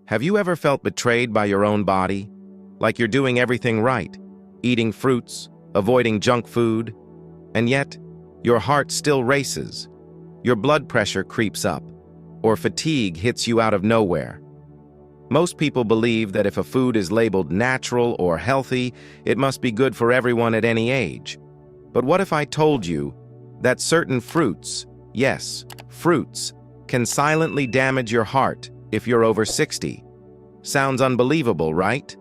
Have you ever felt betrayed by your own body? Like you're doing everything right, eating fruits, avoiding junk food, and yet your heart still races, your blood pressure creeps up, or fatigue hits you out of nowhere. Most people believe that if a food is labeled natural or healthy, it must be good for everyone at any age. But what if I told you that certain fruits, yes, fruits, can silently damage your heart if you're over 60? Sounds unbelievable, right?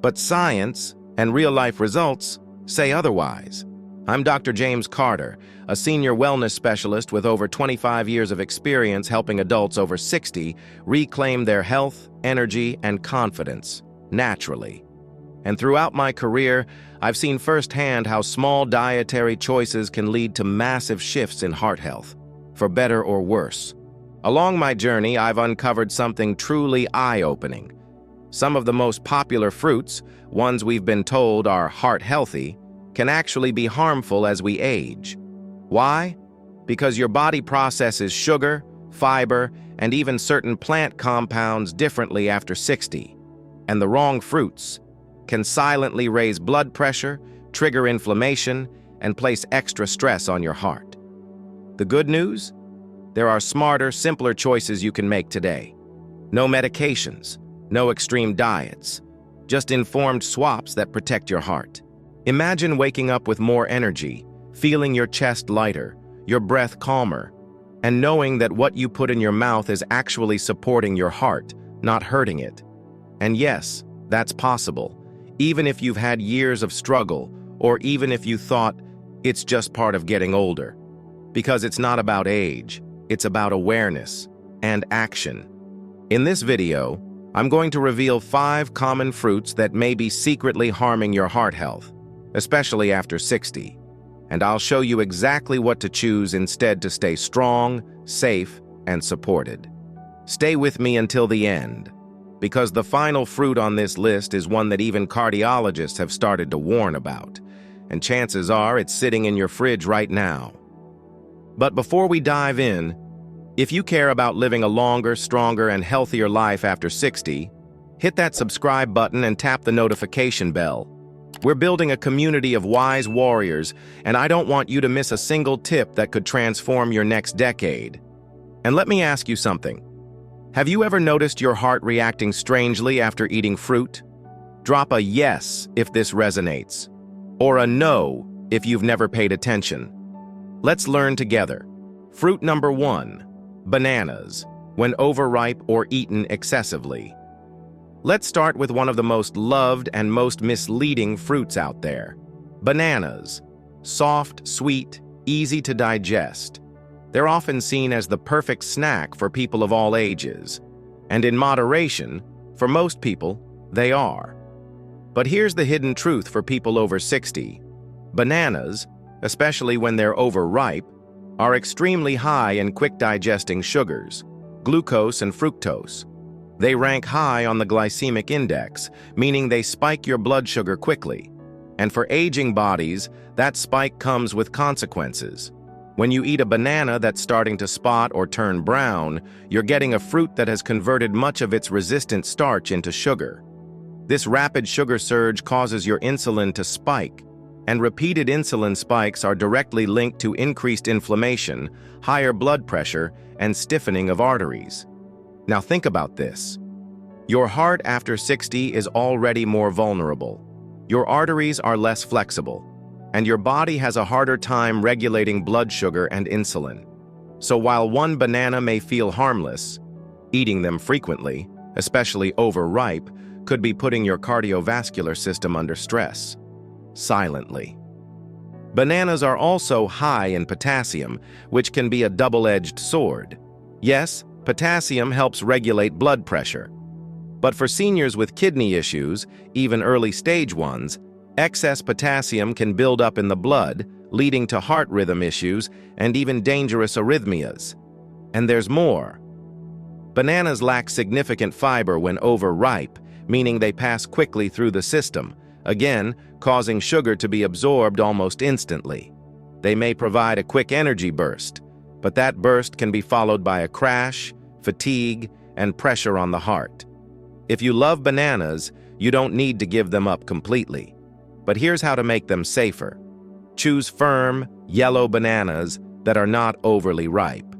But science and real-life results say otherwise. I'm Dr. James Carter, a senior wellness specialist with over 25 years of experience helping adults over 60 reclaim their health, energy, and confidence naturally. And throughout my career, I've seen firsthand how small dietary choices can lead to massive shifts in heart health, for better or worse. Along my journey, I've uncovered something truly eye-opening. Some of the most popular fruits, ones we've been told are heart-healthy, can actually be harmful as we age. Why? Because your body processes sugar, fiber, and even certain plant compounds differently after 60. And the wrong fruits can silently raise blood pressure, trigger inflammation, and place extra stress on your heart. The good news? There are smarter, simpler choices you can make today. No medications, no extreme diets, just informed swaps that protect your heart. Imagine waking up with more energy, feeling your chest lighter, your breath calmer, and knowing that what you put in your mouth is actually supporting your heart, not hurting it. And yes, that's possible, even if you've had years of struggle, or even if you thought it's just part of getting older. Because it's not about age, it's about awareness and action. In this video, I'm going to reveal 5 common fruits that may be secretly harming your heart health, especially after 60. And I'll show you exactly what to choose instead to stay strong, safe, and supported. Stay with me until the end, because the final fruit on this list is one that even cardiologists have started to warn about, and chances are it's sitting in your fridge right now. But before we dive in, if you care about living a longer, stronger, and healthier life after 60, hit that subscribe button and tap the notification bell. We're building a community of wise warriors, and I don't want you to miss a single tip that could transform your next decade. And let me ask you something. Have you ever noticed your heart reacting strangely after eating fruit? Drop a yes if this resonates, or a no if you've never paid attention. Let's learn together. Fruit number 1, bananas, when overripe or eaten excessively. Let's start with one of the most loved and most misleading fruits out there. Bananas. Soft, sweet, easy to digest. They're often seen as the perfect snack for people of all ages. And in moderation, for most people, they are. But here's the hidden truth for people over 60. Bananas, especially when they're overripe, are extremely high in quick-digesting sugars, glucose and fructose. They rank high on the glycemic index, meaning they spike your blood sugar quickly. And for aging bodies, that spike comes with consequences. When you eat a banana that's starting to spot or turn brown, you're getting a fruit that has converted much of its resistant starch into sugar. This rapid sugar surge causes your insulin to spike, and repeated insulin spikes are directly linked to increased inflammation, higher blood pressure, and stiffening of arteries. Now think about this. Your heart after 60 is already more vulnerable. Your arteries are less flexible, and your body has a harder time regulating blood sugar and insulin. So while one banana may feel harmless, eating them frequently, especially overripe, could be putting your cardiovascular system under stress. Silently. Bananas are also high in potassium, which can be a double-edged sword. Yes, potassium helps regulate blood pressure. But for seniors with kidney issues, even early-stage ones, excess potassium can build up in the blood, leading to heart rhythm issues and even dangerous arrhythmias. And there's more. Bananas lack significant fiber when overripe, meaning they pass quickly through the system, again, causing sugar to be absorbed almost instantly. They may provide a quick energy burst, but that burst can be followed by a crash, fatigue, and pressure on the heart. If you love bananas, you don't need to give them up completely. But here's how to make them safer. Choose firm, yellow bananas that are not overly ripe.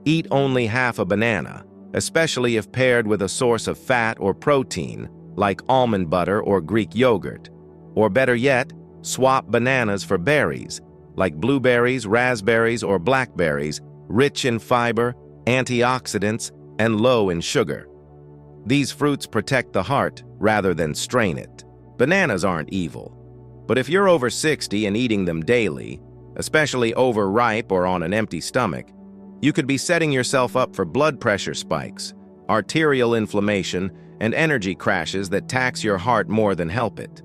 Eat only half a banana, especially if paired with a source of fat or protein, like almond butter or Greek yogurt. Or better yet, swap bananas for berries, like blueberries, raspberries, or blackberries, rich in fiber, antioxidants, and low in sugar. These fruits protect the heart rather than strain it. Bananas aren't evil. But if you're over 60 and eating them daily, especially overripe or on an empty stomach, you could be setting yourself up for blood pressure spikes, arterial inflammation, and energy crashes that tax your heart more than help it.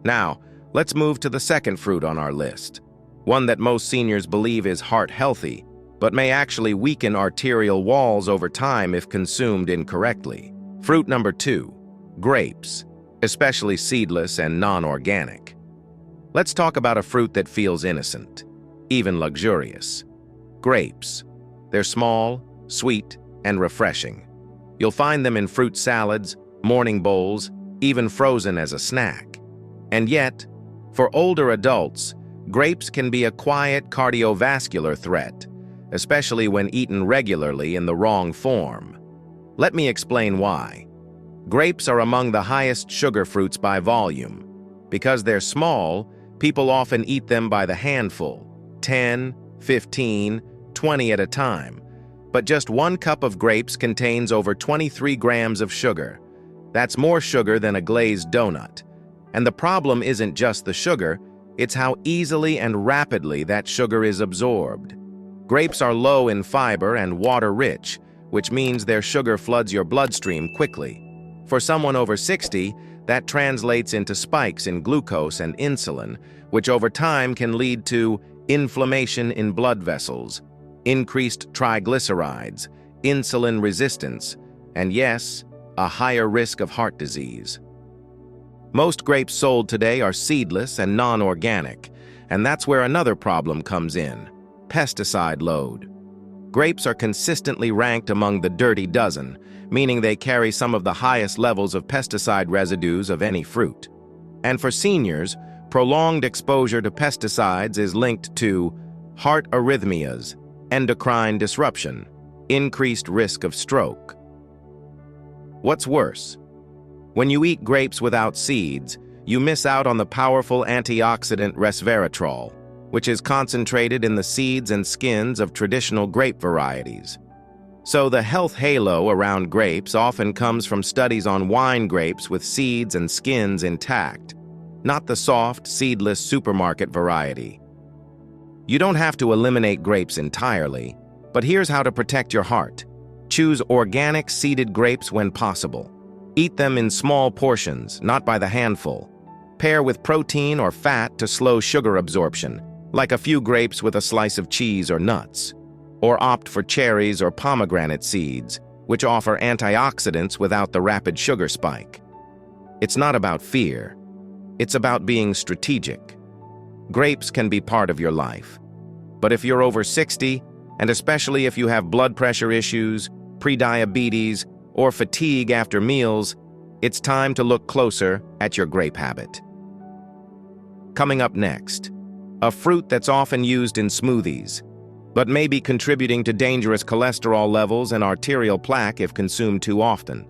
Now, let's move to the second fruit on our list, one that most seniors believe is heart-healthy, but may actually weaken arterial walls over time if consumed incorrectly. Fruit number 2, grapes, especially seedless and non-organic. Let's talk about a fruit that feels innocent, even luxurious. Grapes. They're small, sweet, and refreshing. You'll find them in fruit salads, morning bowls, even frozen as a snack. And yet, for older adults, grapes can be a quiet cardiovascular threat, especially when eaten regularly in the wrong form. Let me explain why. Grapes are among the highest sugar fruits by volume. Because they're small, people often eat them by the handful, 10, 15, 20 at a time. But just 1 cup of grapes contains over 23 grams of sugar. That's more sugar than a glazed donut. And the problem isn't just the sugar, it's how easily and rapidly that sugar is absorbed. Grapes are low in fiber and water-rich, which means their sugar floods your bloodstream quickly. For someone over 60, that translates into spikes in glucose and insulin, which over time can lead to inflammation in blood vessels, increased triglycerides, insulin resistance, and yes, a higher risk of heart disease. Most grapes sold today are seedless and non-organic, and that's where another problem comes in: pesticide load. Grapes are consistently ranked among the dirty dozen, meaning they carry some of the highest levels of pesticide residues of any fruit. And for seniors, prolonged exposure to pesticides is linked to heart arrhythmias, endocrine disruption, increased risk of stroke. What's worse? When you eat grapes without seeds, you miss out on the powerful antioxidant resveratrol, which is concentrated in the seeds and skins of traditional grape varieties. So the health halo around grapes often comes from studies on wine grapes with seeds and skins intact, not the soft, seedless supermarket variety. You don't have to eliminate grapes entirely, but here's how to protect your heart. Choose organic seeded grapes when possible. Eat them in small portions, not by the handful. Pair with protein or fat to slow sugar absorption, like a few grapes with a slice of cheese or nuts. Or opt for cherries or pomegranate seeds, which offer antioxidants without the rapid sugar spike. It's not about fear. It's about being strategic. Grapes can be part of your life. But if you're over 60, and especially if you have blood pressure issues, prediabetes, or fatigue after meals, it's time to look closer at your grape habit. Coming up next, a fruit that's often used in smoothies, but may be contributing to dangerous cholesterol levels and arterial plaque if consumed too often.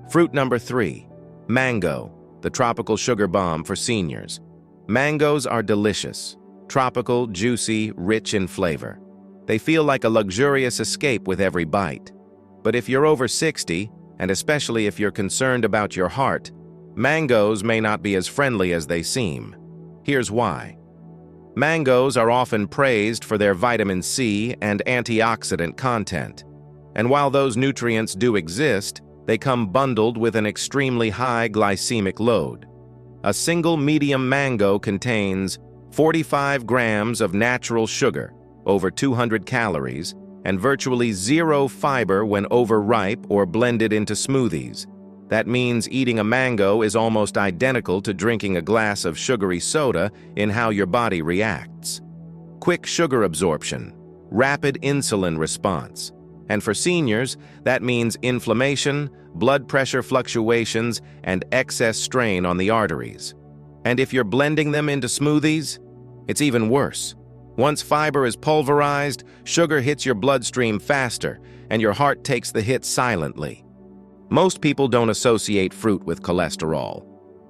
Fruit number 3, mango, the tropical sugar bomb for seniors. Mangoes are delicious, tropical, juicy, rich in flavor. They feel like a luxurious escape with every bite. But if you're over 60, and especially if you're concerned about your heart, mangoes may not be as friendly as they seem. Here's why. Mangoes are often praised for their vitamin C and antioxidant content. And while those nutrients do exist, they come bundled with an extremely high glycemic load. A single medium mango contains 45 grams of natural sugar, over 200 calories, and virtually 0 fiber when overripe or blended into smoothies. That means eating a mango is almost identical to drinking a glass of sugary soda in how your body reacts. Quick sugar absorption, rapid insulin response, And for seniors, that means inflammation, blood pressure fluctuations, and excess strain on the arteries. And if you're blending them into smoothies, it's even worse. Once fiber is pulverized, sugar hits your bloodstream faster, and your heart takes the hit silently. Most people don't associate fruit with cholesterol.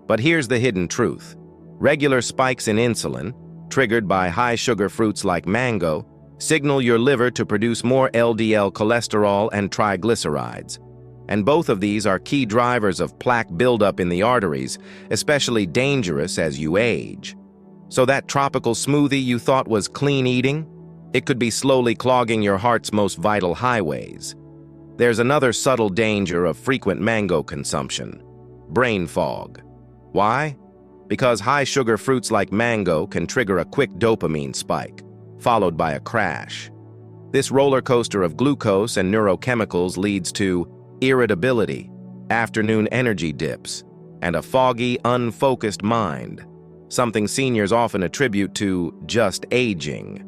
But here's the hidden truth. Regular spikes in insulin, triggered by high-sugar fruits like mango, signal your liver to produce more LDL cholesterol and triglycerides. And both of these are key drivers of plaque buildup in the arteries, especially dangerous as you age. So that tropical smoothie you thought was clean eating, it could be slowly clogging your heart's most vital highways. There's another subtle danger of frequent mango consumption: brain fog. Why? Because high-sugar fruits like mango can trigger a quick dopamine spike, followed by a crash. This roller coaster of glucose and neurochemicals leads to irritability, afternoon energy dips, and a foggy, unfocused mind, something seniors often attribute to just aging.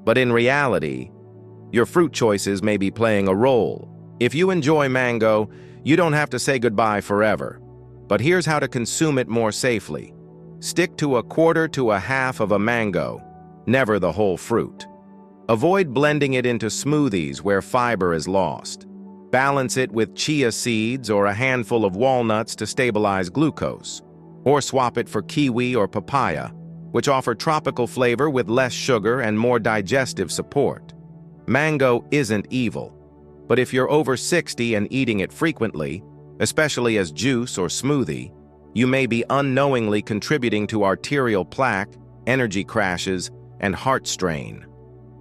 But in reality, your fruit choices may be playing a role. If you enjoy mango, you don't have to say goodbye forever. But here's how to consume it more safely. Stick to a quarter to a half of a mango, never the whole fruit. Avoid blending it into smoothies where fiber is lost. Balance it with chia seeds or a handful of walnuts to stabilize glucose. Or swap it for kiwi or papaya, which offer tropical flavor with less sugar and more digestive support. Mango isn't evil, but if you're over 60 and eating it frequently, especially as juice or smoothie, you may be unknowingly contributing to arterial plaque, energy crashes, and heart strain.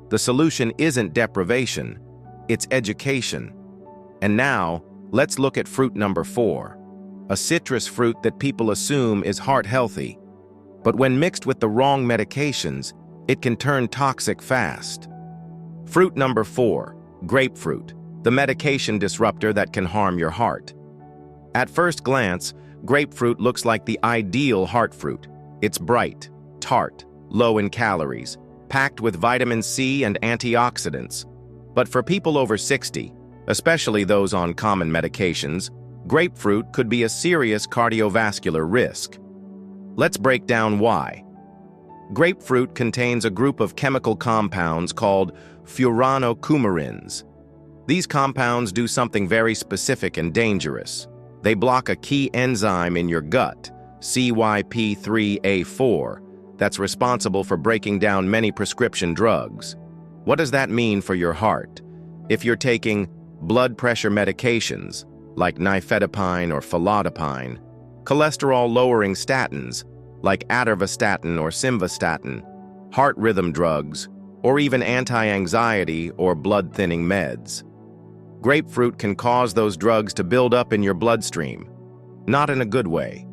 The solution isn't deprivation, it's education. And now, let's look at fruit number 4, a citrus fruit that people assume is heart healthy. But when mixed with the wrong medications, it can turn toxic fast. Fruit number 4, grapefruit, the medication disruptor that can harm your heart. At first glance, grapefruit looks like the ideal heart fruit. It's bright, tart, low in calories, packed with vitamin C and antioxidants. But for people over 60, especially those on common medications, grapefruit could be a serious cardiovascular risk. Let's break down why. Grapefruit contains a group of chemical compounds called furanocoumarins. These compounds do something very specific and dangerous. They block a key enzyme in your gut, CYP3A4, that's responsible for breaking down many prescription drugs. What does that mean for your heart? If you're taking blood pressure medications, like nifedipine or felodipine, cholesterol-lowering statins, like atorvastatin or simvastatin, heart rhythm drugs, or even anti-anxiety or blood-thinning meds. Grapefruit can cause those drugs to build up in your bloodstream, not in a good way.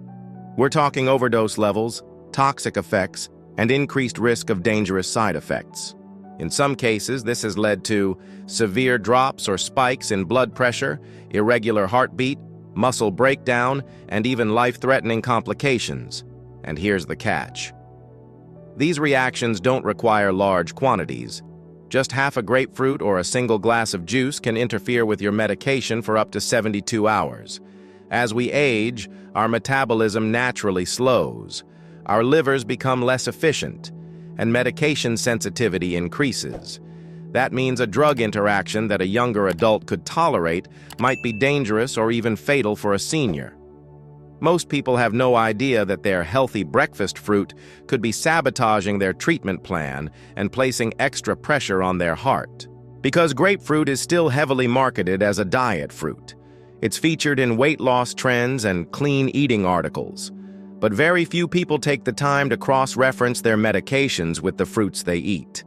We're talking overdose levels, toxic effects, and increased risk of dangerous side effects. In some cases, this has led to severe drops or spikes in blood pressure, irregular heartbeat, muscle breakdown, and even life-threatening complications. And here's the catch. These reactions don't require large quantities. Just half a grapefruit or a single glass of juice can interfere with your medication for up to 72 hours. As we age, our metabolism naturally slows. Our livers become less efficient, and medication sensitivity increases. That means a drug interaction that a younger adult could tolerate might be dangerous or even fatal for a senior. Most people have no idea that their healthy breakfast fruit could be sabotaging their treatment plan and placing extra pressure on their heart. Because grapefruit is still heavily marketed as a diet fruit. It's featured in weight loss trends and clean eating articles. But very few people take the time to cross-reference their medications with the fruits they eat.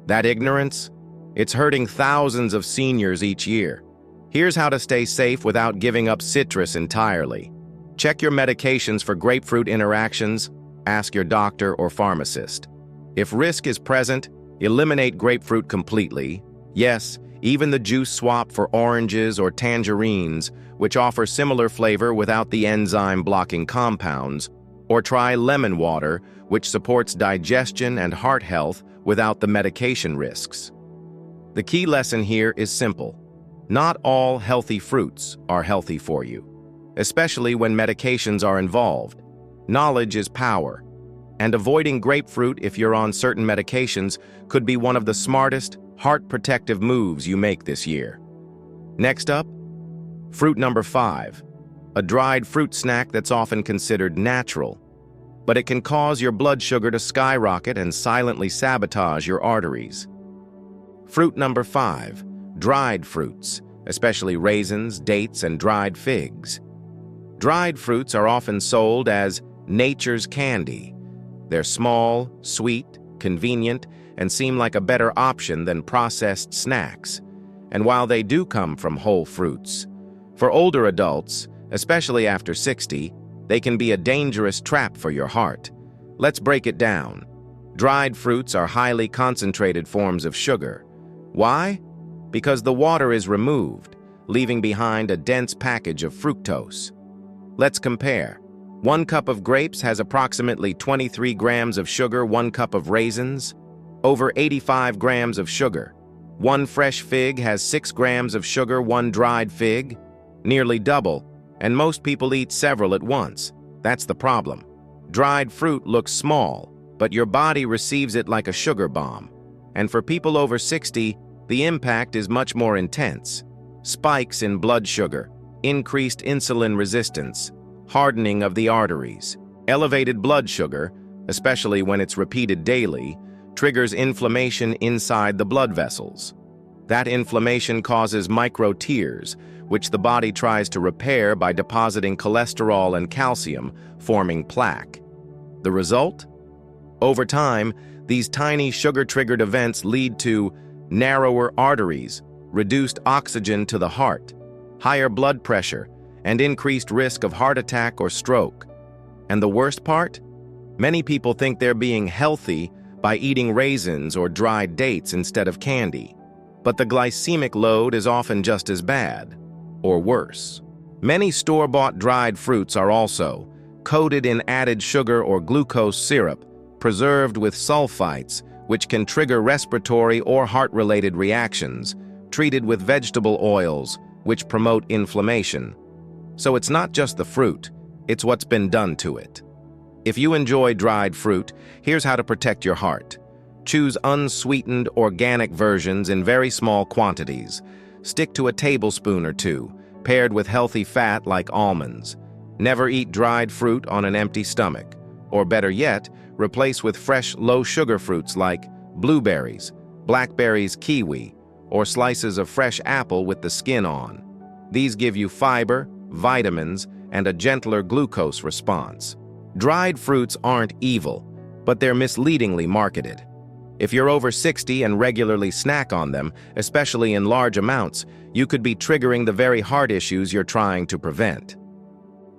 That ignorance? It's hurting thousands of seniors each year. Here's how to stay safe without giving up citrus entirely. Check your medications for grapefruit interactions. Ask your doctor or pharmacist. If risk is present, eliminate grapefruit completely. Yes, even the juice swap for oranges or tangerines, which offer similar flavor without the enzyme-blocking compounds. Or try lemon water, which supports digestion and heart health without the medication risks. The key lesson here is simple. Not all healthy fruits are healthy for you, especially when medications are involved. Knowledge is power, and avoiding grapefruit if you're on certain medications could be one of the smartest, heart-protective moves you make this year. Next up, fruit number 5, a dried fruit snack that's often considered natural, but it can cause your blood sugar to skyrocket and silently sabotage your arteries. Fruit number 5, dried fruits, especially raisins, dates, and dried figs. Dried fruits are often sold as nature's candy. They're small, sweet, convenient, and seem like a better option than processed snacks. And while they do come from whole fruits, for older adults, especially after 60, they can be a dangerous trap for your heart. Let's break it down. Dried fruits are highly concentrated forms of sugar. Why? Because the water is removed, leaving behind a dense package of fructose. Let's compare. 1 cup of grapes has approximately 23 grams of sugar, 1 cup of raisins, over 85 grams of sugar. 1 fresh fig has 6 grams of sugar, 1 dried fig, nearly double, and most people eat several at once. That's the problem. Dried fruit looks small, but your body receives it like a sugar bomb. And for people over 60, the impact is much more intense. Spikes in blood sugar, increased insulin resistance, hardening of the arteries. Elevated blood sugar, especially when it's repeated daily, triggers inflammation inside the blood vessels. That inflammation causes micro-tears, which the body tries to repair by depositing cholesterol and calcium, forming plaque. The result? Over time, these tiny sugar-triggered events lead to narrower arteries, reduced oxygen to the heart, higher blood pressure, and increased risk of heart attack or stroke. And the worst part? Many people think they're being healthy by eating raisins or dried dates instead of candy. But the glycemic load is often just as bad, or worse. Many store-bought dried fruits are also coated in added sugar or glucose syrup, preserved with sulfites, which can trigger respiratory or heart-related reactions, treated with vegetable oils, which promote inflammation. So it's not just the fruit, it's what's been done to it. If you enjoy dried fruit, here's how to protect your heart. Choose unsweetened, organic versions in very small quantities. Stick to a tablespoon or 2, paired with healthy fat like almonds. Never eat dried fruit on an empty stomach. Or better yet, replace with fresh, low-sugar fruits like blueberries, blackberries, kiwi, or slices of fresh apple with the skin on. These give you fiber, vitamins, and a gentler glucose response. Dried fruits aren't evil, but they're misleadingly marketed. If you're over 60 and regularly snack on them, especially in large amounts, you could be triggering the very heart issues you're trying to prevent.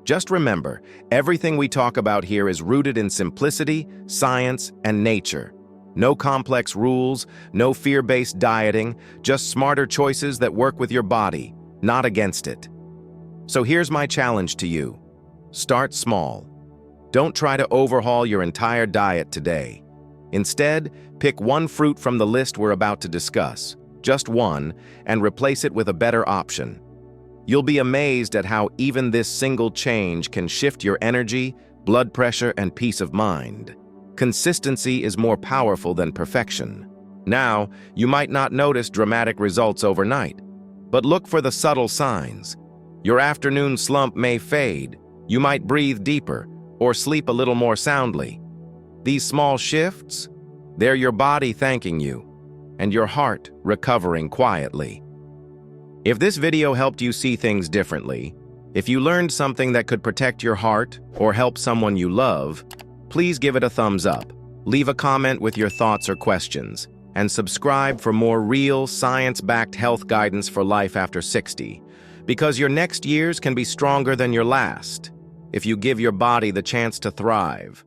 Just remember, everything we talk about here is rooted in simplicity, science, and nature. No complex rules, no fear-based dieting, just smarter choices that work with your body, not against it. So here's my challenge to you. Start small. Don't try to overhaul your entire diet today. Instead, pick 1 fruit from the list we're about to discuss, just 1, and replace it with a better option. You'll be amazed at how even this single change can shift your energy, blood pressure, and peace of mind. Consistency is more powerful than perfection. Now, you might not notice dramatic results overnight, but look for the subtle signs. Your afternoon slump may fade, you might breathe deeper, or sleep a little more soundly. These small shifts, they're your body thanking you, and your heart recovering quietly. If this video helped you see things differently, if you learned something that could protect your heart or help someone you love, please give it a thumbs up, leave a comment with your thoughts or questions, and subscribe for more real, science-backed health guidance for life after 60. Because your next years can be stronger than your last, if you give your body the chance to thrive.